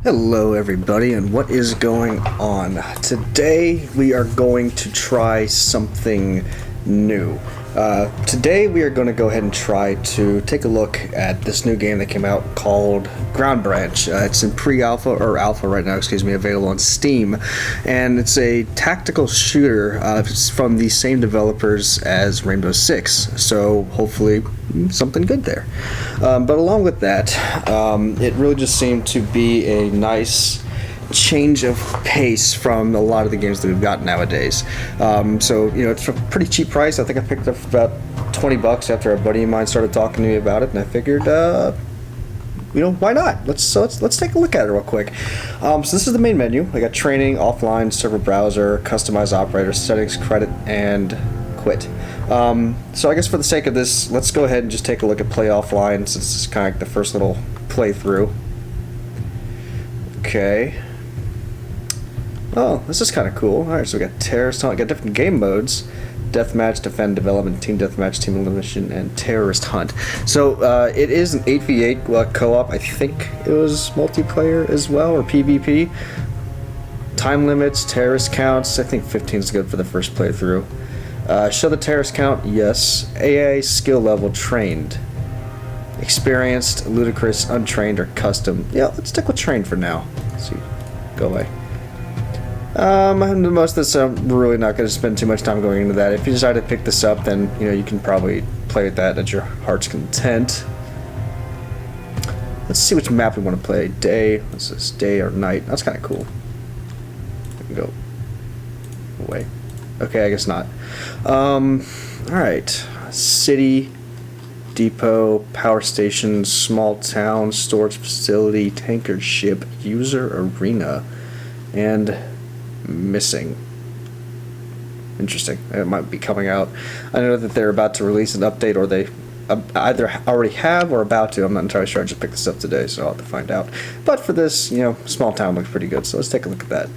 Hello everybody, and what is going on? Today we are going to try something new. Today we are going to go ahead and try to take a look at this new game that came out called Ground Branch. It's in pre-alpha, or alpha right now, excuse me, available on Steam. And it's a tactical shooter from the same developers as Rainbow Six. So hopefully something good there. But along with that, it really just seemed to be a nice change of pace from a lot of the games that we've got nowadays. So, it's a pretty cheap price. I think I picked up about $20 after a buddy of mine started talking to me about it, and I figured, why not? Let's take a look at it real quick. So this is the main menu. I got training, offline, server browser, customize operator, settings, credit, and quit. So I guess for the sake of this, let's go ahead and just take a look at play offline, since it's kind of like the first little playthrough. Okay. Oh, this is kind of cool. Alright, so we got terrorist hunt, got different game modes. Deathmatch, defend, development, team deathmatch, team elimination, and terrorist hunt. So it is an 8v8 co-op. I think it was multiplayer as well, or PvP. Time limits, terrorist counts. I think 15 is good for the first playthrough. Show the terrorist count, yes. AA skill level, trained. Experienced, ludicrous, untrained, or custom. Yeah, let's stick with trained for now. Let's see. Go away. Most of this, I'm really not going to spend too much time going into that. If you decide to pick this up, then, you can probably play with that at your heart's content. Let's see which map we want to play. Day, what's this? Day or night? That's kind of cool. I can go away. Okay, I guess not. Alright. City, depot, power station, small town, storage facility, tanker ship, user arena, and missing. Interesting. It might be coming out. I know that they're about to release an update, or they either already have or about to. I'm not entirely sure. I just picked this up today, so I'll have to find out. But for this, small town looks pretty good, so let's take a look at that.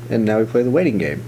And now we play the waiting game.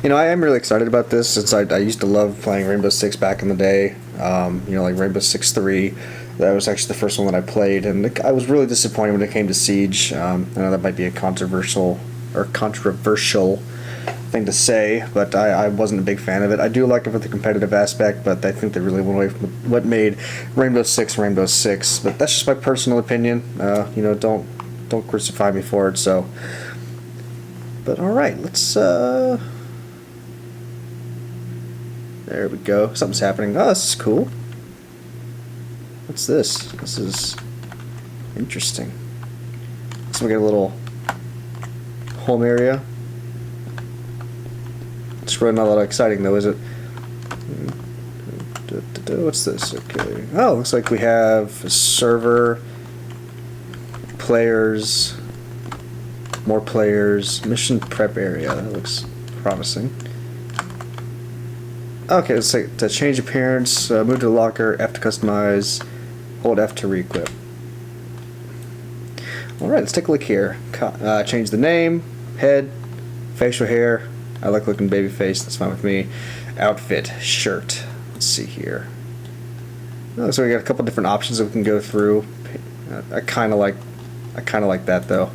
I am really excited about this, since I used to love playing Rainbow Six back in the day. Like Rainbow Six 3. That was actually the first one that I played, and I was really disappointed when it came to Siege. I know that might be a controversial thing to say, but I wasn't a big fan of it. I do like it for the competitive aspect, but I think they really went away from what made Rainbow Six Rainbow Six. But that's just my personal opinion. Don't crucify me for it. So, but all right, let's. There we go. Something's happening. Oh, this is cool. What's this? This is interesting. So we got a little home area. It's really not that exciting though, is it? What's this? Okay. Oh, looks like we have a server, players, more players, mission prep area. That looks promising. Okay, let's say to change appearance, move to the locker, F to customize, hold F to re-equip. Alright, let's take a look here. Change the name, head, facial hair. I like looking baby face, that's fine with me. Outfit, shirt. Let's see here. Oh, so we got a couple different options that we can go through. I kinda like that though.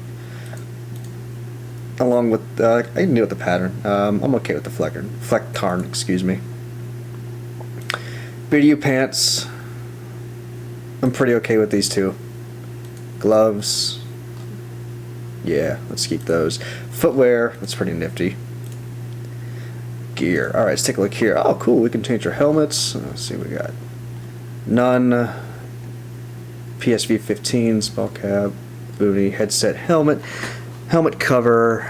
Along with I can deal with the pattern. I'm okay with the flectarn, excuse me. BDU pants. I'm pretty okay with these two. Gloves. Yeah, let's keep those. Footwear. That's pretty nifty. Gear. Alright, let's take a look here. Oh, cool. We can change our helmets. Let's see what we got. None. PSV 15s. Ball cap. Booty. Headset. Helmet. Helmet cover.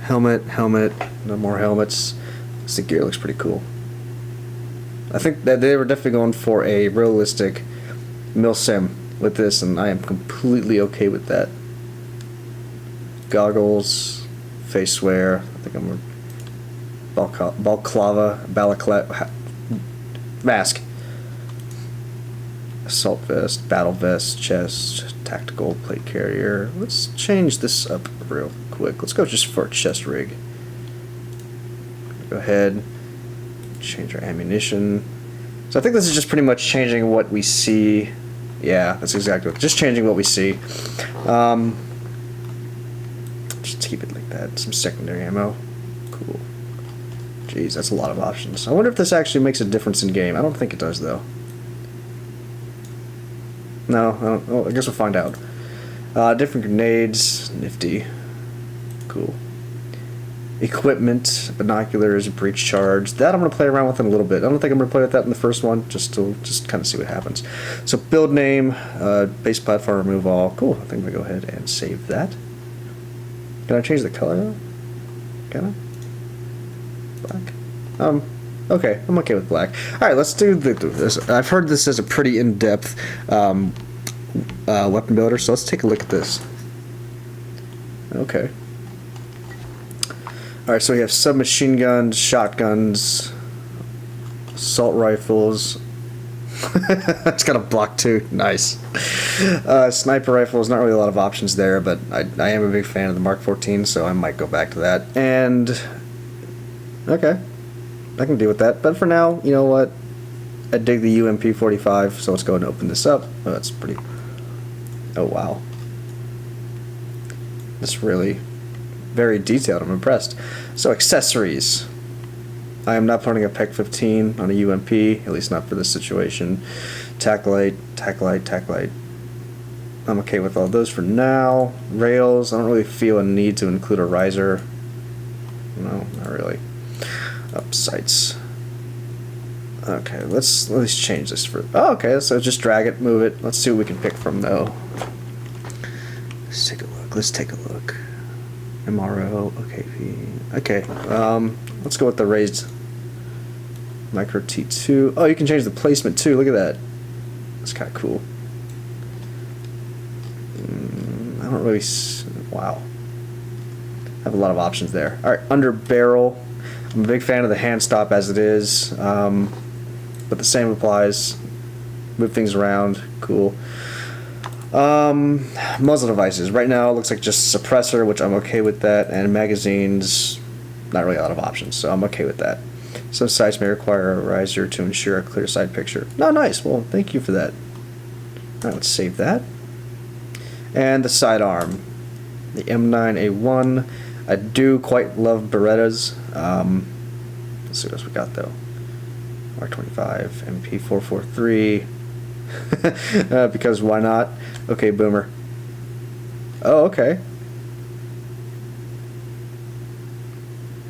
Helmet. No more helmets. The gear looks pretty cool. I think that they were definitely going for a realistic milsim with this, and I am completely okay with that. Goggles, face wear. I think I'm balaclava, mask. Assault vest, battle vest, chest, tactical plate carrier. Let's change this up real quick. Let's go just for a chest rig. Go ahead. Change our ammunition. So I think this is just pretty much changing what we see. Yeah, that's exactly what. Just changing what we see. Just keep it like that. Some secondary ammo. Cool. Jeez, that's a lot of options. I wonder if this actually makes a difference in game. I don't think it does, though. No, I don't. Oh, I guess we'll find out. Different grenades. Nifty. Cool. Equipment, binoculars, breach charge. That I'm going to play around with in a little bit. I don't think I'm going to play with that in the first one, just kind of see what happens. So build name, base platform, remove all. Cool. I think I'm going to go ahead and save that. Can I change the color? Can I? Black. Okay, I'm okay with black. All right, let's do this. I've heard this is a pretty in-depth weapon builder, so let's take a look at this. Okay. Alright, so we have submachine guns, shotguns, assault rifles. It's got a block too. Nice. Sniper rifles, not really a lot of options there, but I am a big fan of the Mark 14, so I might go back to that. And, okay, I can deal with that. But for now, you know what? I dig the UMP 45, so let's go and open this up. Oh, that's pretty... Oh, wow. That's really... very detailed. I'm impressed. So accessories. I am not putting a PEC 15 on a UMP, at least not for this situation. Tac light. I'm okay with all those for now. Rails. I don't really feel a need to include a riser. No, not really. Up sights. Okay, let's change this for. Oh, okay. So just drag it, move it. Let's see what we can pick from though. Let's take a look. MRO, okay, let's go with the raised micro T2. Oh, you can change the placement too, look at that. That's kind of cool. I don't really, wow. I have a lot of options there. Alright, under barrel. I'm a big fan of the hand stop as it is, but the same applies. Move things around, cool. Muzzle devices. Right now it looks like just suppressor, which I'm okay with that, and magazines, not really a lot of options, so I'm okay with that. Some sites may require a riser to ensure a clear side picture. Oh, nice. Well, thank you for that. Alright, let's save that. And the sidearm. The M9A1. I do quite love Berettas. Let's see what else we got, though. R25, MP443. Because why not? Okay, boomer. Oh, okay.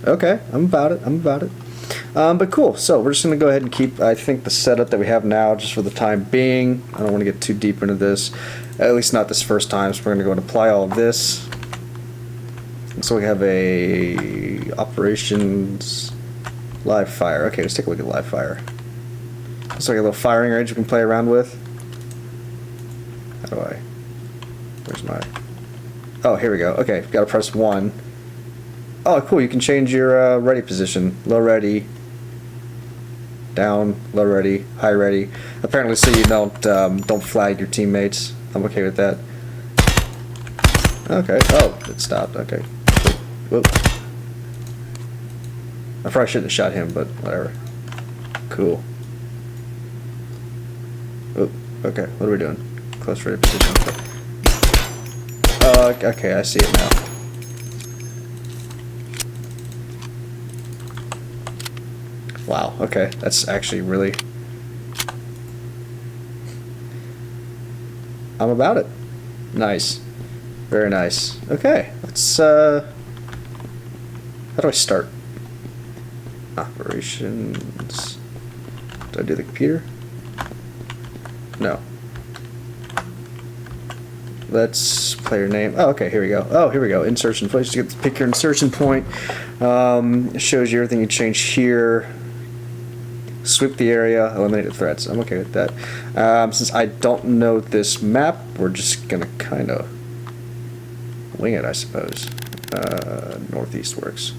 Okay, I'm about it. But cool, so we're just going to go ahead and keep, I think, the setup that we have now just for the time being. I don't want to get too deep into this, at least not this first time, so we're going to go and apply all of this. And so we have a operations live fire. Okay, let's take a look at live fire. It's like a little firing range we can play around with. How do I? Where's my... Oh, here we go. Okay, gotta press 1. Oh, cool, you can change your ready position. Low ready, down, low ready, high ready. Apparently so you don't flag your teammates. I'm okay with that. Okay, oh, it stopped, okay. Whoop. I probably shouldn't have shot him, but whatever. Cool. Oop, okay, what are we doing? Close ready position. Okay, I see it now. Wow, okay, that's actually really... I'm about it. Nice. Very nice. Okay, let's, how do I start? Operations... Do I do the computer? No. Let's player name. Oh, okay, here we go. Oh, here we go. Insertion point. You get to pick your insertion point. It shows you everything you change here. Sweep the area, eliminate the threats. I'm okay with that. Since I don't know this map, we're just gonna kind of wing it, I suppose. Northeast works.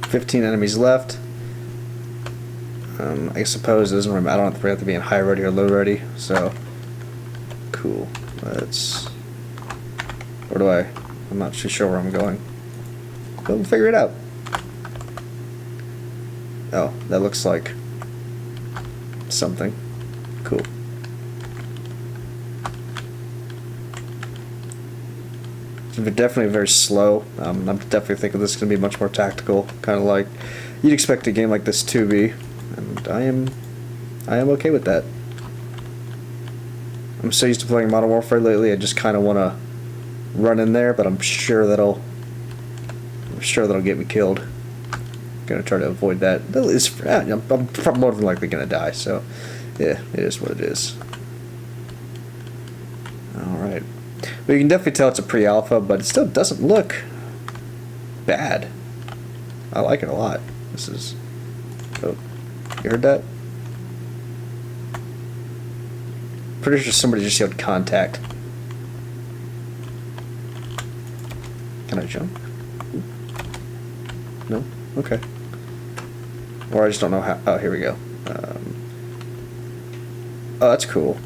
$15 enemies left. I suppose it doesn't remember. I don't have to be in high ready or low ready. So cool. Let's. Where do I? I'm not too sure where I'm going. We'll figure it out. Oh, that looks like something. Cool. It's definitely very slow. I'm definitely thinking this is going to be much more tactical, kind of like you'd expect a game like this to be, and I am okay with that. I'm so used to playing Modern Warfare lately. I just kind of want to run in there, but I'm sure that'll get me killed. Gonna try to avoid that. I'm more than likely gonna die, so yeah, it is what it is. Alright. Well, you can definitely tell it's a pre-alpha, but it still doesn't look bad. I like it a lot. This is... Oh, you heard that? Pretty sure somebody just yelled contact. Can I jump? No? Okay. Or I just don't know how... Oh, here we go. Oh, that's cool.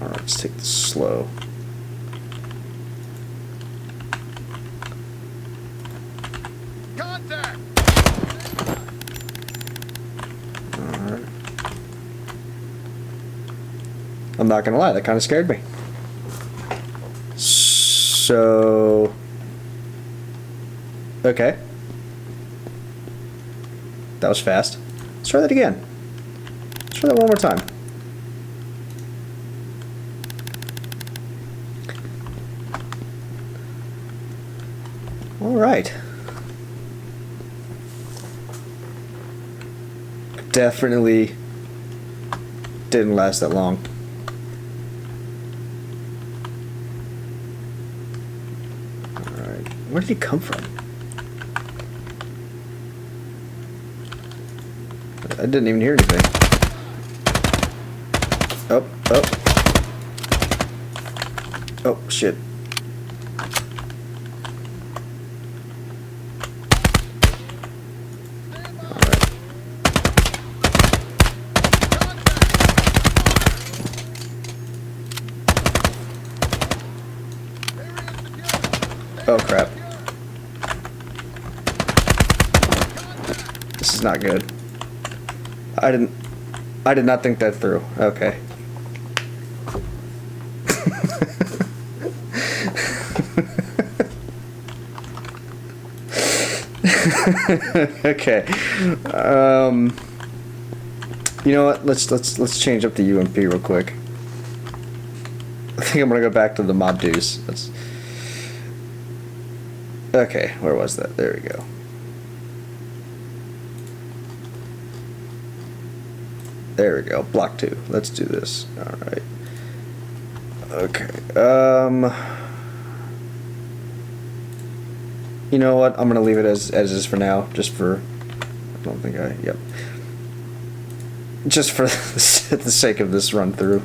Alright, let's take this slow. Contact! Alright. I'm not gonna lie, that kind of scared me. So... Okay. That was fast. Let's try that again. Let's try that one more time. Alright. Definitely didn't last that long. Alright. Where did he come from? I didn't even hear anything. Oh, oh. Oh, shit. Alright. Oh, crap. This is not good. I did not think that through. Okay. Okay. You know what? Let's change up the UMP real quick. I think I'm gonna go back to the Mob Deuce. Okay, where was that? There we go. There we go. Block 2. Let's do this. Alright. Okay. You know what? I'm gonna leave it as is for now. Just for... I don't think I... Yep. Just for the sake of this run through.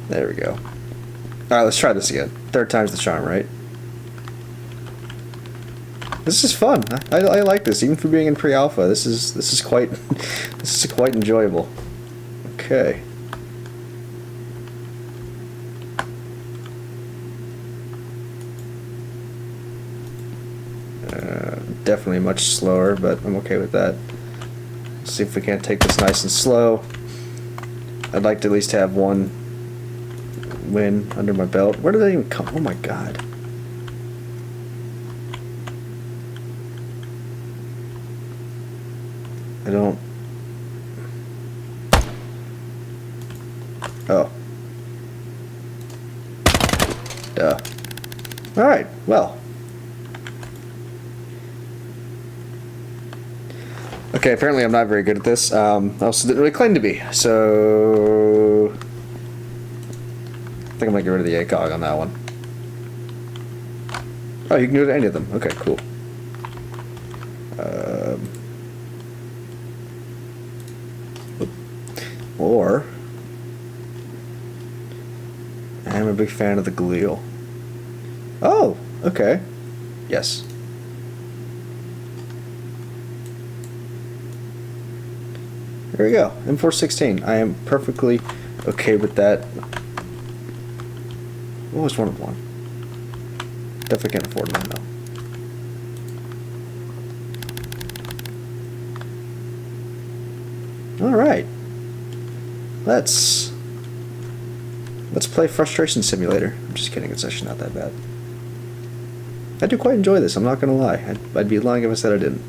There we go. Alright, let's try this again. Third time's the charm, right? This is fun. I like this, even for being in pre-alpha. This is quite this is quite enjoyable. Okay. Definitely much slower, but I'm okay with that. Let's see if we can't take this nice and slow. I'd like to at least have one win under my belt. Where did that even come? Oh my god. I don't... Oh. Duh. Alright, well. Okay, apparently I'm not very good at this. I also didn't really claim to be, so... I think I'm gonna get rid of the ACOG on that one. Oh, you can do any of them. Okay, cool. Or... I'm a big fan of the Galil. Oh, okay. Yes. There we go. M416. I am perfectly okay with that. always wanted one. Definitely can't afford one though. Alright. Let's play Frustration Simulator. I'm just kidding, it's actually not that bad. I do quite enjoy this, I'm not gonna lie. I'd be lying if I said I didn't.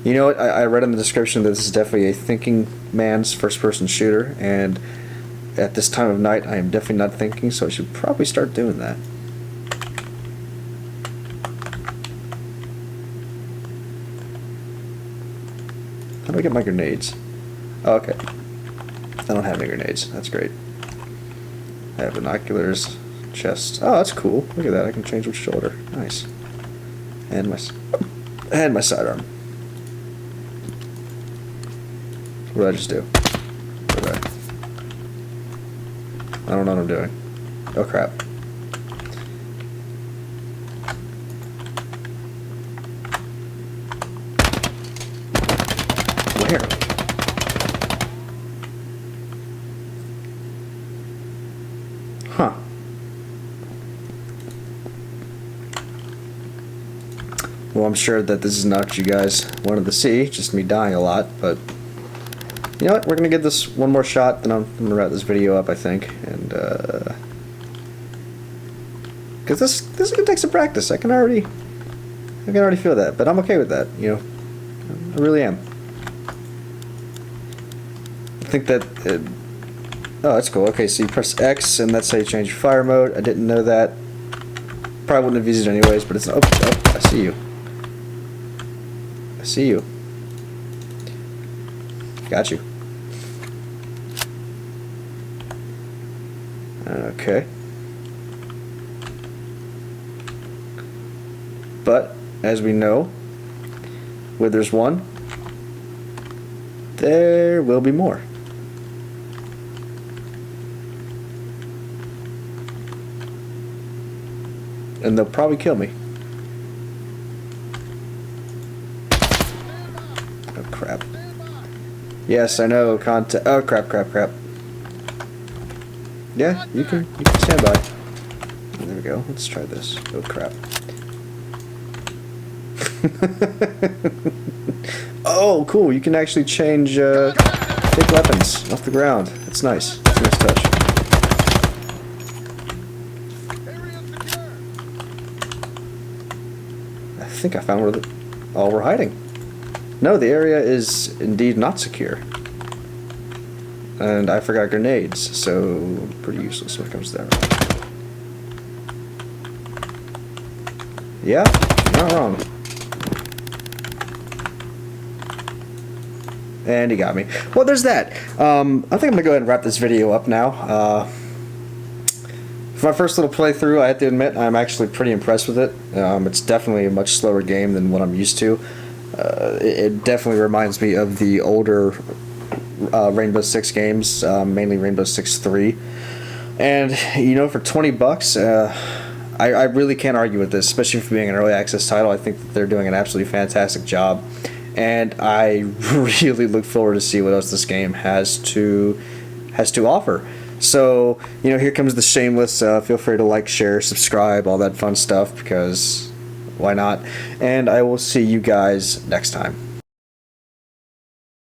You know what, I read in the description that this is definitely a thinking man's first-person shooter, and at this time of night I am definitely not thinking, so I should probably start doing that. How do I get my grenades? Oh, okay. I don't have any grenades. That's great. I have binoculars, chest. Oh, that's cool. Look at that. I can change which shoulder. Nice. And my sidearm. What did I just do? Okay. I don't know what I'm doing. Oh crap. Where? Huh. Well, I'm sure that this is not what you guys wanted to see, just me dying a lot, but you know what, we're gonna give this one more shot, then I'm gonna wrap this video up, I think, and because this is gonna take some practice. I can already feel that, but I'm okay with that, you know, I really am. I think that oh, that's cool. Okay, so you press X and that's how you change your fire mode. I didn't know that. Probably wouldn't have used it anyways, but it's oh, I see you. I see you. Got you. Okay. But, as we know, where there's one, there will be more. And they'll probably kill me. Oh crap. Yes, I know, contact. Oh crap. Yeah, you can stand by. There we go. Let's try this. Oh crap. Oh, cool. You can actually change take weapons off the ground. That's nice. That's a nice touch. I think I found where we're hiding. No, the area is indeed not secure. And I forgot grenades, so pretty useless when it comes to that. Yeah, not wrong. And he got me. Well, there's that. I think I'm gonna go ahead and wrap this video up now. For my first little playthrough, I have to admit I'm actually pretty impressed with it. It's definitely a much slower game than what I'm used to. It definitely reminds me of the older Rainbow Six games, mainly Rainbow Six 3. And, you know, for $20, I really can't argue with this, especially for being an early access title. I think that they're doing an absolutely fantastic job. And I really look forward to see what else this game has to offer. So, you know, here comes the shameless. Feel free to like, share, subscribe, all that fun stuff, because why not? And I will see you guys next time.